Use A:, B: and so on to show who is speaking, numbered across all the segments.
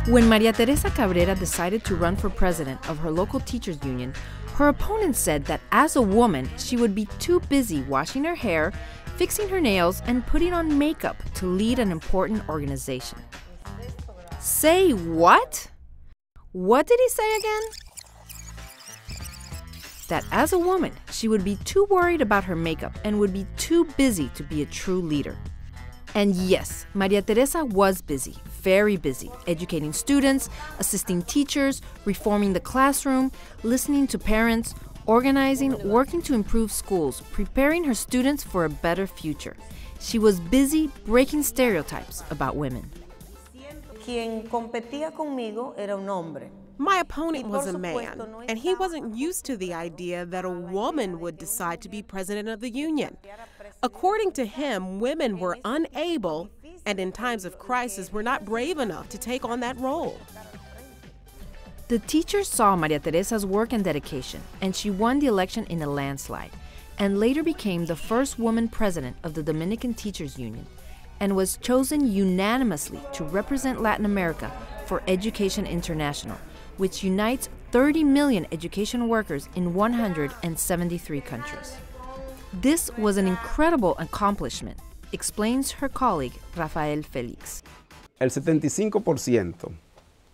A: When Maria Teresa Cabrera decided to run for president of her local teachers union, her opponents said that as a woman, she would be too busy washing her hair, fixing her nails, and putting on makeup to lead an important organization. Say what? What did he say again? That as a woman, she would be too worried about her makeup and would be too busy to be a true leader. And yes, Maria Teresa was busy, very busy, educating students, assisting teachers, reforming the classroom, listening to parents, organizing, working to improve schools, preparing her students for a better future. She was busy breaking stereotypes about women.
B: Quien competía conmigo era un hombre.
C: My opponent was a man, and he wasn't used to the idea that a woman would decide to be president of the union. According to him, women were unable, and in times of crisis were not brave enough to take on that role.
A: The teachers saw Maria Teresa's work and dedication, and she won the election in a landslide, and later became the first woman president of the Dominican Teachers Union, and was chosen unanimously to represent Latin America for Education International, which unites 30 million education workers in 173 countries. This was an incredible accomplishment, explains her colleague Rafael Felix.
D: El 75%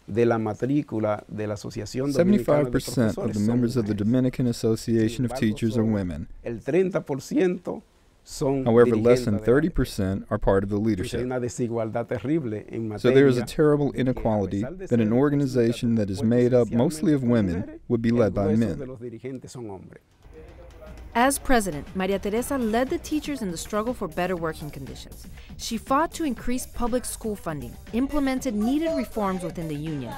D: de la matrícula de la Asociación Dominicana de
E: 75% of the members of the Dominican Association of Teachers are women.
D: El 30% son
E: However, less than
D: dirigentes
E: 30% are part of the leadership.
D: Hay una desigualdad terrible en materia.
E: So there is a terrible inequality that an organization that is made up mostly of women would be led by men.
A: As president, Maria Teresa led the teachers in the struggle for better working conditions. She fought to increase public school funding, implemented needed reforms within the union,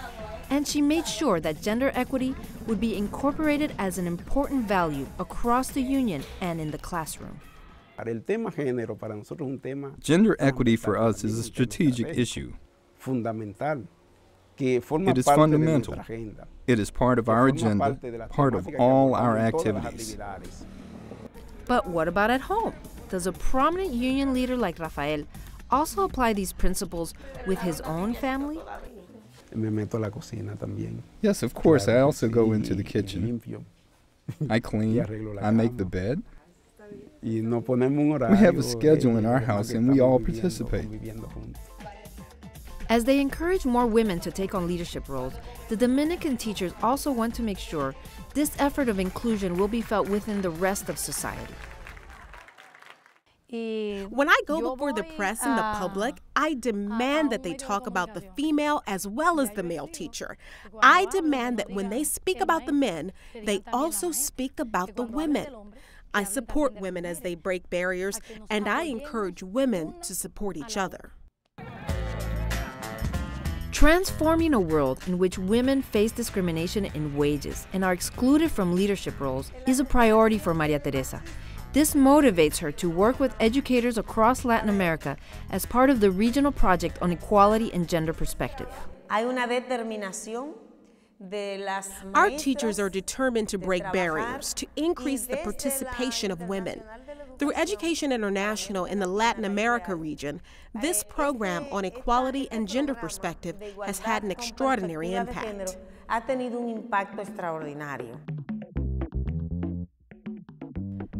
A: and she made sure that gender equity would be incorporated as an important value across the union and in the classroom.
E: Gender equity for us is a strategic issue. It is fundamental. It is part of our agenda, part of all our activities.
A: But what about at home? Does a prominent union leader like Rafael also apply these principles with his own family?
E: Yes, of course, I also go into the kitchen. I clean, I make the bed. We have a schedule in our house and we all participate.
A: As they encourage more women to take on leadership roles, the Dominican teachers also want to make sure this effort of inclusion will be felt within the rest of society.
C: When I go before the press and the public, I demand that they talk about the female as well as the male teacher. I demand that when they speak about the men, they also speak about the women. I support women as they break barriers, and I encourage women to support each other.
A: Transforming a world in which women face discrimination in wages and are excluded from leadership roles is a priority for Maria Teresa. This motivates her to work with educators across Latin America as part of the regional project on equality and gender perspective.
C: Our teachers are determined to break barriers, to increase the participation of women. Through Education International in the Latin America region, this program on equality and gender perspective has had an extraordinary impact.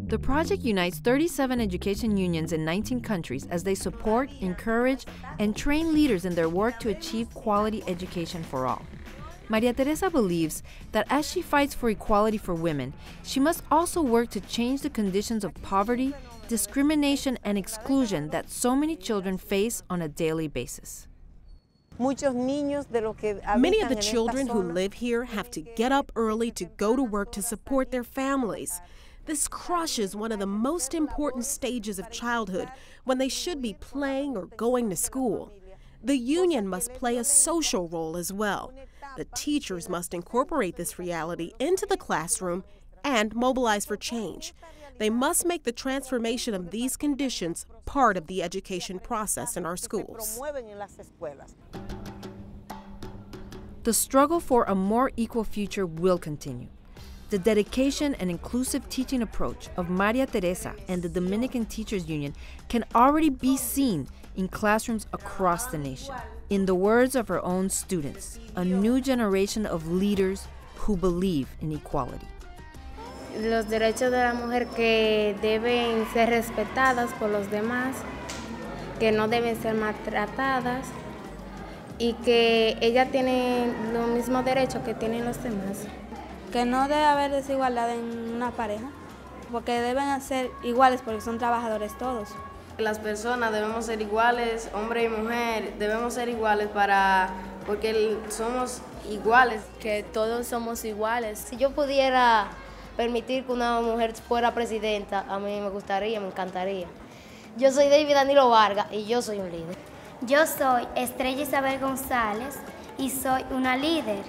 A: The project unites 37 education unions in 19 countries as they support, encourage, and train leaders in their work to achieve quality education for all. Maria Teresa believes that as she fights for equality for women, she must also work to change the conditions of poverty, discrimination, and exclusion that so many children face on a daily basis.
C: Many of the children who live here have to get up early to go to work to support their families. This crushes one of the most important stages of childhood when they should be playing or going to school. The union must play a social role as well. The teachers must incorporate this reality into the classroom and mobilize for change. They must make the transformation of these conditions part of the education process in our schools.
A: The struggle for a more equal future will continue. The dedication and inclusive teaching approach of Maria Teresa and the Dominican Teachers Union can already be seen in classrooms across the nation. In the words of her own students, a new generation of leaders who believe in equality.
F: Los derechos de la mujer que deben ser respetadas por los demás, que no deben ser maltratadas y que ellas tienen los mismos derechos que tienen los demás.
G: Que no debe haber desigualdad en una pareja, porque deben ser iguales porque son trabajadores todos.
H: Las personas debemos ser iguales, hombre y mujer, debemos ser iguales porque somos iguales.
I: Que todos somos iguales. Si yo pudiera permitir que una mujer fuera presidenta, a mí me gustaría, me encantaría. Yo soy David Danilo Vargas y yo soy un líder.
J: Yo soy Estrella Isabel González y soy una líder.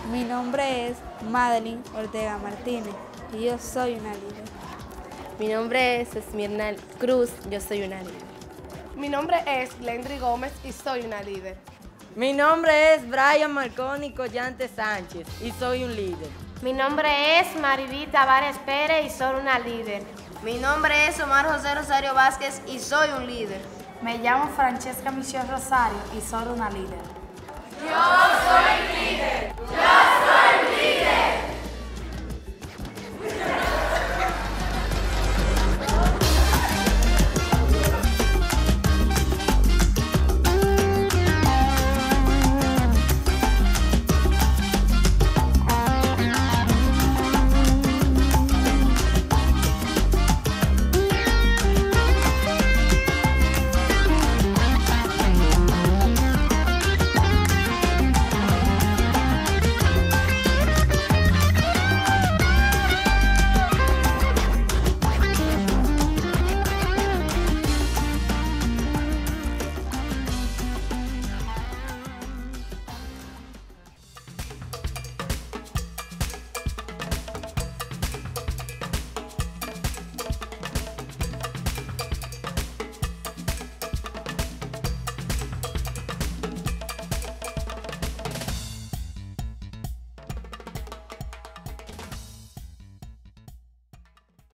G: Mi nombre es Madeline Ortega Martínez y yo soy una líder.
K: Mi nombre es Esmirna Cruz, yo soy una líder.
L: Mi nombre es Glendry Gómez y soy una líder.
M: Mi nombre es Brian Marconi Collante Sánchez y soy un líder.
N: Mi nombre es Mariví Tavares Pérez y soy una líder.
O: Mi nombre es Omar José Rosario Vázquez y soy un líder.
P: Me llamo Francesca Michelle Rosario y soy una líder.
Q: Yo soy líder.